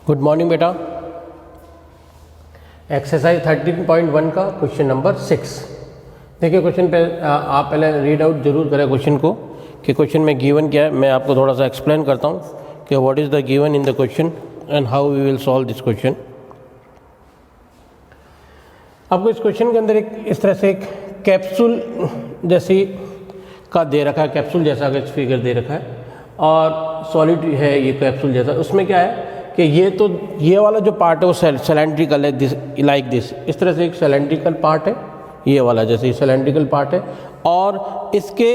Good morning बेटा। Exercise 13.1 का question number 6। देखिए क्वेश्चन पे आप पहले रीड आउट जरूर करें क्वेश्चन को कि क्वेश्चन में गिवन क्या है। मैं आपको थोड़ा सा एक्सप्लेन करता हूँ कि what is the given in the question and how we will solve this question. आपको इस क्वेश्चन के अंदर एक इस तरह से एक कैप्सूल जैसी का दे रखा है, कैप्सूल जैसा का फिगर दे रखा है और सॉलिड है ये कैप्सूल जैसा। उसमें क्या है कि ये वाला जो पार्ट है वो सिलेंड्रिकल है, दिस लाइक दिस, इस तरह से एक सिलेंड्रिकल पार्ट है ये वाला, जैसे सिलेंड्रिकल पार्ट है और इसके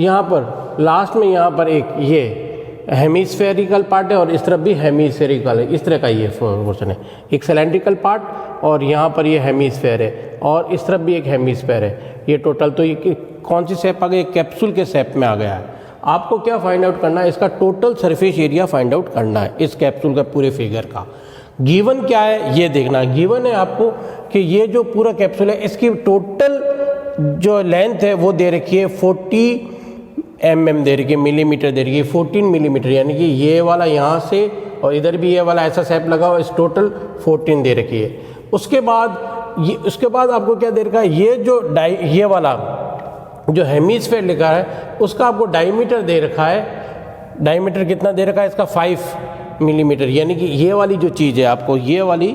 यहाँ पर लास्ट में यहाँ पर एक ये हेमिस्फेरिकल पार्ट है और इस तरफ भी हेमिस्फेरिकल है। इस तरह का ये पोर्शन है, एक सिलेंड्रिकल पार्ट और यहाँ पर ये हेमिस्फेयर है और इस तरफ भी एक हेमिस्फेयर है। ये टोटल तो ये कौन सी शेप आ गई, कैप्सूल के शेप में आ गया है। आपको क्या फाइंड आउट करना है, इसका total surface area find out करना है इस कैप्सूल का पूरे फिगर का। गिवन क्या है ये देखना। गिवन है आपको कि ये जो पूरा कैप्सूल है इसकी टोटल जो लेंथ है वो दे रखी है 40 mm दे रखी है, मिलीमीटर दे रखी है, 14 मिलीमीटर, यानी कि ये वाला यहाँ से और इधर भी ये वाला ऐसा शेप लगा हुआ, इस टोटल 14 दे रखी है। उसके बाद आपको क्या दे रखा है, ये जो ये वाला जो हेमिस्फेयर लिखा है उसका आपको डायमीटर दे रखा है। डायमीटर कितना दे रखा है इसका 5 मिलीमीटर, यानी कि ये वाली जो चीज़ है आपको ये वाली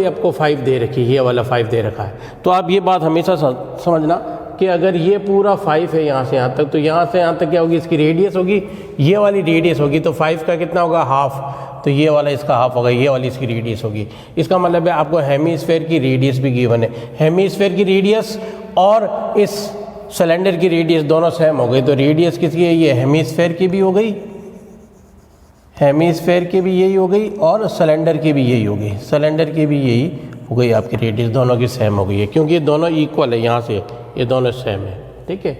आपको 5 दे रखी है, ये वाला 5 दे रखा है। तो आप ये बात हमेशा समझना कि अगर ये पूरा 5 है यहाँ से यहाँ तक, तो यहाँ से यहाँ तक क्या होगी, इसकी रेडियस होगी, ये वाली रेडियस होगी, तो 5 का कितना होगा, हाफ, तो ये वाला इसका हाफ होगा, ये वाली इसकी रेडियस होगी। इसका मतलब है आपको हेमिस्फेयर की रेडियस भी गिवन है। हेमिस्फेयर की रेडियस और इस सिलेंडर की रेडियस दोनों सेम हो गई, तो रेडियस किसकी है, ये हेमिस्फेयर की भी हो गई, हेमिस्फेयर की भी यही हो गई और सिलेंडर की भी यही हो गई, सिलेंडर की भी यही हो गई। आपकी रेडियस दोनों की सेम हो गई है क्योंकि ये दोनों इक्वल है, यहाँ से ये दोनों सेम है, ठीक है।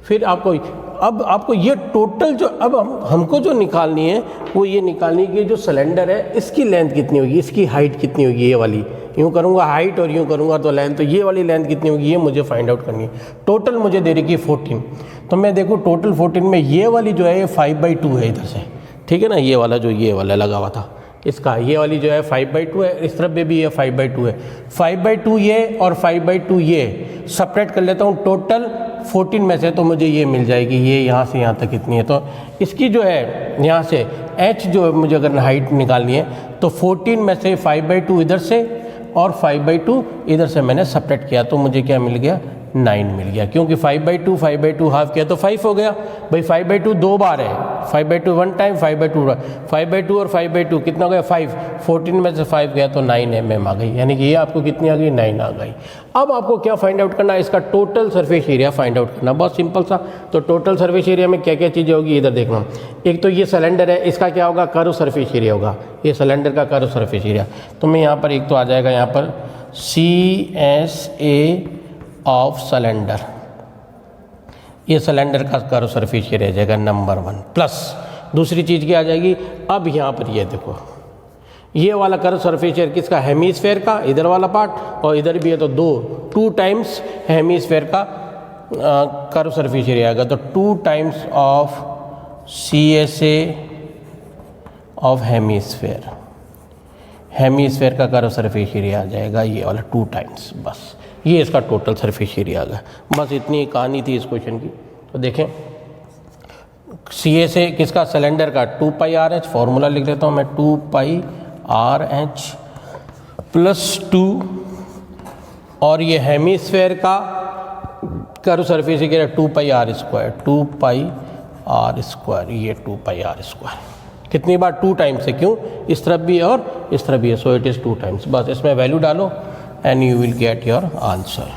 फिर आपको ये टोटल जो अब हमको जो निकालनी है वो ये निकालनी है कि जो सिलेंडर है इसकी लेंथ कितनी होगी, इसकी हाइट कितनी होगी, ये वाली, यूँ करूँगा हाइट और यूँ करूँगा तो लेंथ, तो ये वाली लेंथ कितनी होगी ये मुझे फाइंड आउट करनी है। टोटल मुझे दे रही है 14, तो मैं देखूँ टोटल 14 में ये वाली जो है ये 5/2 है इधर से, ठीक है ना। ये वाला जो ये वाला लगा हुआ था इसका, ये वाली जो है 5/2 है, इस तरफ भी ये 5/2 है। 5/2 ये और 5/2 ये सेपरेट कर लेता हूँ टोटल 14 में से, तो मुझे ये मिल जाएगी, ये यहाँ से यहाँ तक कितनी है। तो इसकी जो है यहाँ से h जो मुझे अगर हाइट निकालनी है तो 14 में से 5/2 इधर से और 5/2 इधर से मैंने सेपरेट किया, तो मुझे क्या मिल गया, 9 मिल गया, क्योंकि 5/2 हाफ किया तो 5 हो गया। भाई 5/2 दो बार है, 5/2 वन टाइम, 5/2 और 5/2 कितना हो गया 5, 14 में से 5 गया तो 9 mm आ गई, यानी कि ये आपको कितनी आ गई, 9 आ गई। अब आपको क्या फाइंड आउट करना है, इसका total surface area find out करना, बहुत सिंपल सा। तो टोटल सरफेस एरिया में क्या क्या चीज़ें होगी इधर देखना। एक तो ये सिलेंडर है, इसका क्या होगा, कर्व सरफेस एरिया होगा, ये सिलेंडर का कर्व सरफेस एरिया। तो मैं यहाँ पर एक तो आ जाएगा यहाँ पर CSA ऑफ सिलेंडर, ये सिलेंडर का कर्व सरफेस एरिया रह जाएगा नंबर 1, प्लस दूसरी चीज़ क्या आ जाएगी, अब यहाँ पर ये देखो ये वाला कर्व सरफेस एरिया किसका, हेमिस्फेयर का, इधर वाला पार्ट और इधर भी है, तो 2 टाइम्स हेमिस्फेयर का कर्व सरफेस एरिया आएगा, तो 2 times of CSA of hemisphere का कर्व सरफेस एरिया आ जाएगा ये वाला 2 टाइम्स, बस ये इसका टोटल सरफेस एरिया आ गया। बस इतनी कहानी थी इस क्वेश्चन की। तो देखें CSA किसका, सिलेंडर का 2πRH, फॉर्मूला लिख लेता हूँ मैं, 2πRH + 2 और ये हेमिस्फेयर का कर्व सरफेस एरिया 2πr², ये 2πr², कितनी बार, 2 टाइम्स है, क्यों, इस तरफ भी है और इस तरफ भी है, सो इट इज़ 2 टाइम्स। बस इसमें वैल्यू डालो and you will get your answer.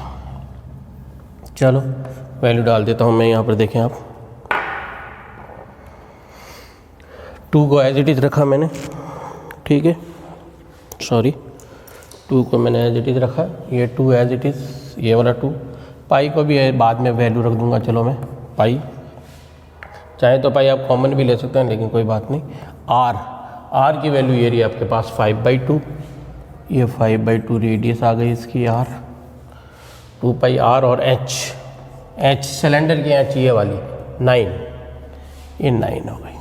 चलो वैल्यू डाल देता हूँ मैं यहाँ पर, देखें आप 2 को एज इट इज़ रखा मैंने, ठीक है, सॉरी 2 को मैंने एज इट इज़ रखा, ये 2 एज इट इज़, ये वाला 2, पाई को भी बाद में वैल्यू रख दूँगा, चलो मैं पाई, चाहे तो पाई आप कॉमन भी ले सकते हैं लेकिन कोई बात नहीं। आर की वैल्यू ये रही आपके पास 5/2, ये 5/2 रेडियस आ गई इसकी R, 2πr और H सिलेंडर की H ये वाली 9, ये 9 हो गई,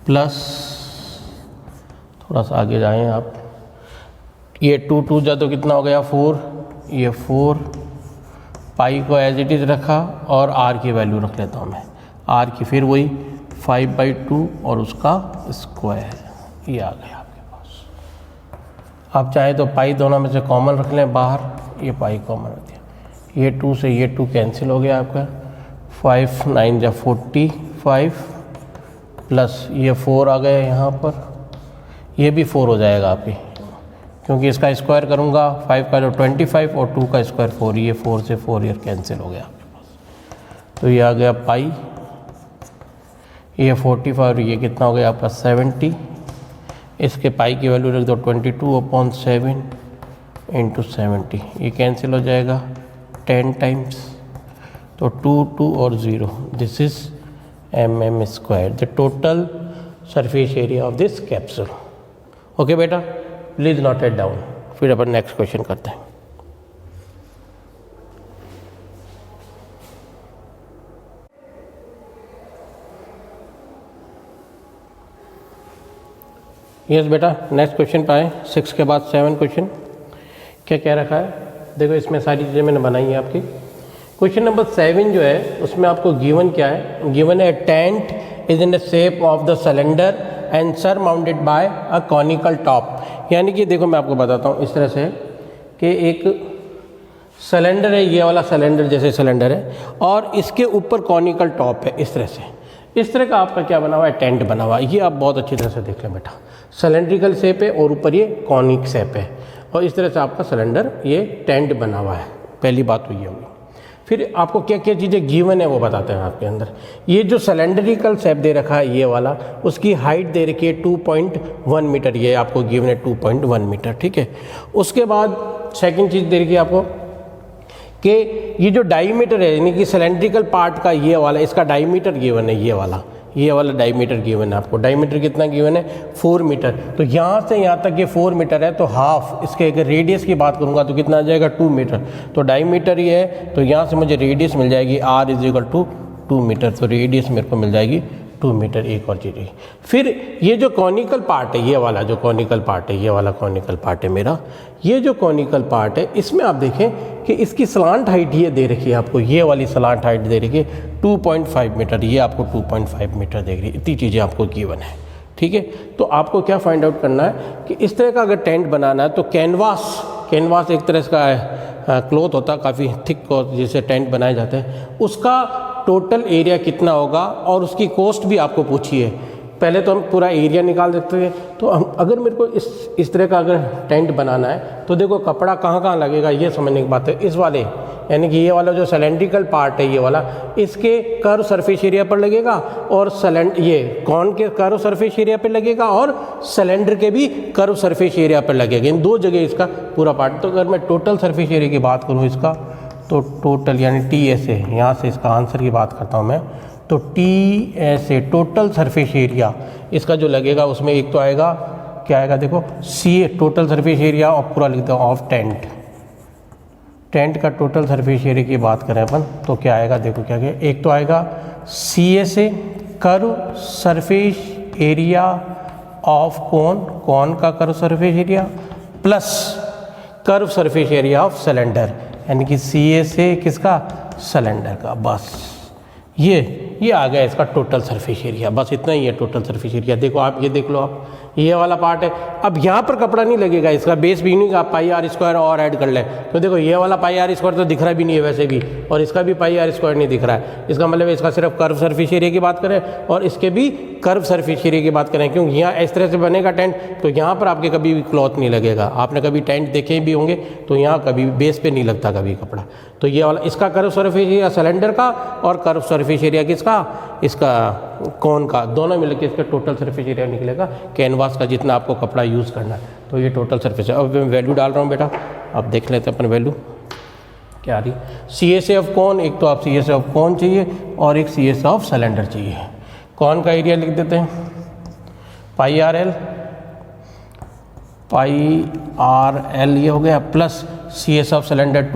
प्लस थोड़ा सा आगे जाएं आप। ये 2 2 जा तो कितना हो गया 4, ये 4, पाई को एज इट इज़ रखा और आर की वैल्यू रख लेता हूँ मैं, आर की फिर वही 5/2 और उसका स्क्वायर, ये आ गया आपके पास। आप चाहे तो पाई दोनों में से कॉमन रख लें बाहर, ये पाई कॉमन रख दिया, ये 2 से ये 2 कैंसिल हो गया आपका, 5 9 जा 45 प्लस ये 4 आ गया यहाँ पर, ये भी 4 हो जाएगा आपकी, क्योंकि इसका स्क्वायर करूँगा 5 का जो 25 और 2 का स्क्वायर 4, ये 4 से 4 ईयर कैंसिल हो गया आपके पास। तो ये आ गया पाई, ये 45 और ये कितना हो गया आपका 70, इसके पाई की वैल्यू रख दो 22/7 इंटू 70, ये कैंसिल हो जाएगा 10 टाइम्स, तो 2 2 और 0, this is mm square, the total surface area of this capsule. Okay बेटा, प्लीज़ नोट इट डाउन। फिर अपन नेक्स्ट क्वेश्चन करते हैं। यस बेटा, नेक्स्ट क्वेश्चन पे आए। 6 के बाद 7 क्वेश्चन क्या कह रखा है, देखो इसमें सारी चीज़ें मैंने बनाई हैं आपकी। क्वेश्चन नंबर 7 जो है उसमें आपको गिवन क्या है, गिवन है tent is in the shape of the cylinder and surmounted by a conical top. यानी कि देखो मैं आपको बताता हूँ इस तरह से कि एक सिलेंडर है, ये वाला सिलेंडर जैसे सिलेंडर है और इसके ऊपर कॉनिकल टॉप है, इस तरह से, इस तरह का आपका क्या बना हुआ है, टेंट बना हुआ है। ये आप बहुत अच्छी तरह से देख लें बेटा, सिलेंड्रिकल शेप है और ऊपर ये कॉनिक शेप है और इस तरह से आपका सिलेंडर ये टेंट बना हुआ है। पहली बात तो ये होगी। फिर आपको क्या क्या चीज़ें गिवन है वो बताते हैं आपके अंदर। ये जो सिलेंड्रिकल शेप दे रखा है ये वाला, उसकी हाइट दे रखी है 2.1 मीटर, ये आपको गिवन है 2.1 मीटर, ठीक है। उसके बाद सेकंड चीज़ दे रखी है आपको कि ये जो डाईमीटर है, यानी कि सिलेंड्रिकल पार्ट का ये वाला, इसका डाईमीटर गिवन है, ये वाला डाईमीटर गिवन है आपको। डाईमीटर कितना गिवन है 4 मीटर। तो यहाँ से यहाँ तक ये 4 मीटर है, तो हाफ इसके अगर रेडियस की बात करूँगा तो कितना आ जाएगा 2 मीटर। तो डाईमीटर ये है, तो यहाँ से मुझे रेडियस मिल जाएगी r = 2 मीटर, तो रेडियस मेरे को मिल जाएगी 2 मीटर। एक और चीज़ है, फिर ये जो कॉनिकल पार्ट है, ये वाला जो कॉनिकल पार्ट है, ये वाला कॉनिकल पार्ट है मेरा, ये जो कॉनिकल पार्ट है इसमें आप देखें कि इसकी स्लांट हाइट ये दे रखी है आपको, ये वाली स्लांट हाइट दे रखी है 2.5 मीटर, ये आपको 2.5 मीटर देख रही है। इतनी चीज़ें आपको गिवन है, ठीक है। तो आपको क्या फाइंड आउट करना है कि इस तरह का अगर टेंट बनाना है तो कैनवास एक तरह का क्लॉथ होता है काफ़ी थिक क्लॉथ जिससे टेंट बनाए जाते हैं, उसका टोटल एरिया कितना होगा और उसकी कॉस्ट भी आपको पूछी है। पहले तो हम पूरा एरिया निकाल देते हैं। तो हम अगर मेरे को इस तरह का अगर टेंट बनाना है तो देखो कपड़ा कहाँ कहाँ लगेगा ये समझने की बात है। इस वाले यानी कि ये वाला जो सिलेंड्रिकल पार्ट है ये वाला, इसके कर्व सरफेस एरिया पर लगेगा और ये कॉन के कर्व सरफेस एरिया पर लगेगा और सिलेंडर के भी कर्व सरफेस एरिया पर लगेगा। इन दो जगह इसका पूरा पार्ट। तो अगर मैं टोटल सरफेस एरिया की बात करूँ इसका, तो टोटल यानी TSA, यहाँ से इसका आंसर की बात करता हूँ मैं, तो TSA टोटल सरफेस एरिया इसका जो लगेगा उसमें एक तो आएगा क्या आएगा देखो CA टोटल सरफेस एरिया और पूरा लिखता हूँ ऑफ टेंट का टोटल सरफेस एरिया की बात करें अपन तो क्या आएगा देखो क्या क्या, एक तो आएगा CSA curve surface area of cone का curve surface area plus curve surface area of cylinder, यानी कि CSA किसका, सिलेंडर का। बस ये आ गया इसका टोटल सरफेस एरिया, बस इतना ही है टोटल सरफेस एरिया। देखो आप ये देख लो, आप ये वाला पार्ट है। अब यहाँ पर कपड़ा नहीं लगेगा, इसका बेस भी नहीं, आप πr² और ऐड कर लें तो देखो ये वाला πr² तो दिख रहा भी नहीं है वैसे भी, और इसका भी πr² नहीं दिख रहा है। इसका मतलब इसका सिर्फ कर्व सरफेस एरिया की बात करें और इसके भी कर्व सरफेस एरिया की बात करें, क्योंकि यहाँ इस तरह से बनेगा टेंट तो यहाँ पर आपके कभी भी क्लॉथ नहीं लगेगा। आपने कभी टेंट देखे भी होंगे तो यहाँ कभी बेस पे नहीं लगता कभी कपड़ा। तो ये वाला इसका कर्व सरफेस एरिया सिलेंडर का और कर्व सरफेस एरिया किसका, इसका कॉन का, दोनों मिलकर इसका टोटल सरफेस एरिया निकलेगा कैनवास का, जितना आपको कपड़ा यूज़ करना है। तो ये टोटल सरफेस है। अब मैं वैल्यू डाल रहा हूँ बेटा, आप देख लेते हैं अपन वैल्यू क्या आ रही। CSA ऑफ कॉन, एक तो आप CSA ऑफ कॉन चाहिए और एक CSA ऑफ सिलेंडर चाहिए। कॉन का एरिया लिख देते हैं πRL ये हो गया, plus CSA of cylinder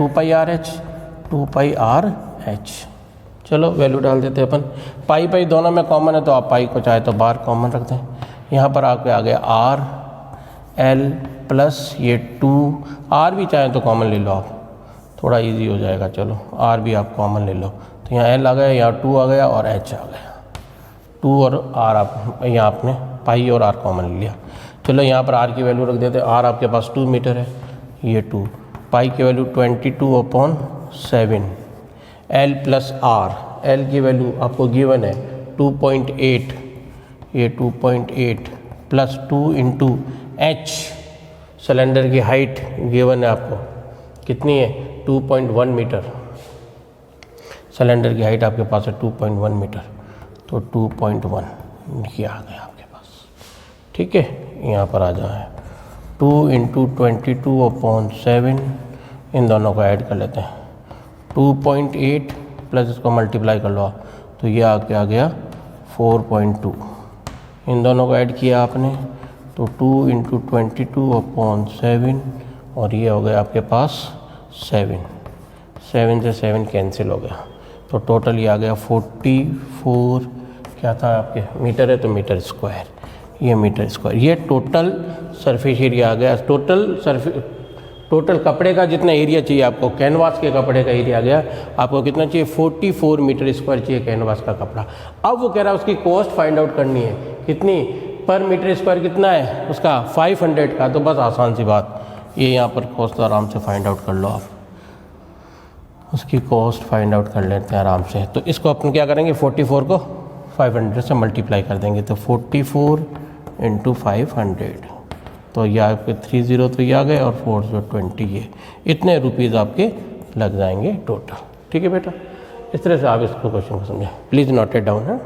2πRH। चलो वैल्यू डाल देते हैं अपन। पाई दोनों में कॉमन है तो आप पाई को चाहे तो बार कॉमन रख दें। यहाँ पर आपके आ गया R एल प्लस ये 2, आर भी चाहे तो कॉमन ले लो आप, थोड़ा इजी हो जाएगा। चलो आर भी आप कॉमन ले लो, तो यहाँ एल आ गया, यहाँ 2 आ गया और एच आ गया। 2 और आर आप यहाँ आपने पाई और आर कॉमन ले लिया। चलो यहाँ पर आर की वैल्यू रख देते हैं। आर आपके पास 2 मीटर है, ये 2, पाई की value 22/7, l plus r, l की वैल्यू आपको गिवन है 2.8, ये 2.8 प्लस 2 इंटू एच, सिलेंडर की हाइट गिवन है आपको कितनी है 2.1 मीटर, सिलेंडर की हाइट आपके पास है 2.1 मीटर, तो 2.1 ये आ गया आपके पास। ठीक है, यहाँ पर आ जाए 2 इंटू 22/7, इन दोनों को ऐड कर लेते हैं, 2.8 प्लस इसको मल्टीप्लाई कर लो तो ये आ गया 4.2, इन दोनों को ऐड किया आपने तो 2 इंटू 22/7 और ये हो गया आपके पास 7 से 7 कैंसिल हो गया, तो टोटल ये आ गया 44, क्या था आपके मीटर है तो मीटर स्क्वायर, ये मीटर स्क्वायर, ये टोटल सरफेस एरिया आ गया। टोटल कपड़े का जितना एरिया चाहिए आपको, कैनवास के कपड़े का एरिया आ गया, आपको कितना चाहिए 44 मीटर स्क्वायर चाहिए कैनवास का कपड़ा। अब वो कह रहा है उसकी कॉस्ट फाइंड आउट करनी है, कितनी पर मीटर स्क्वायर कितना है उसका 500 का, तो बस आसान सी बात, ये यहाँ पर कॉस्ट आराम से फाइंड आउट कर लो आप, उसकी कॉस्ट फाइंड आउट कर लेते हैं आराम से। तो इसको अपन क्या करेंगे 44 को 500 से मल्टीप्लाई कर देंगे, तो 44 इंटू 500, तो ये आपके 30 तो ये आ गए और 4 20, ये इतने रुपीज़ आपके लग जाएंगे टोटल। ठीक है बेटा, इस तरह से आप इसको क्वेश्चन को समझें, प्लीज़ नोट इट डाउन है।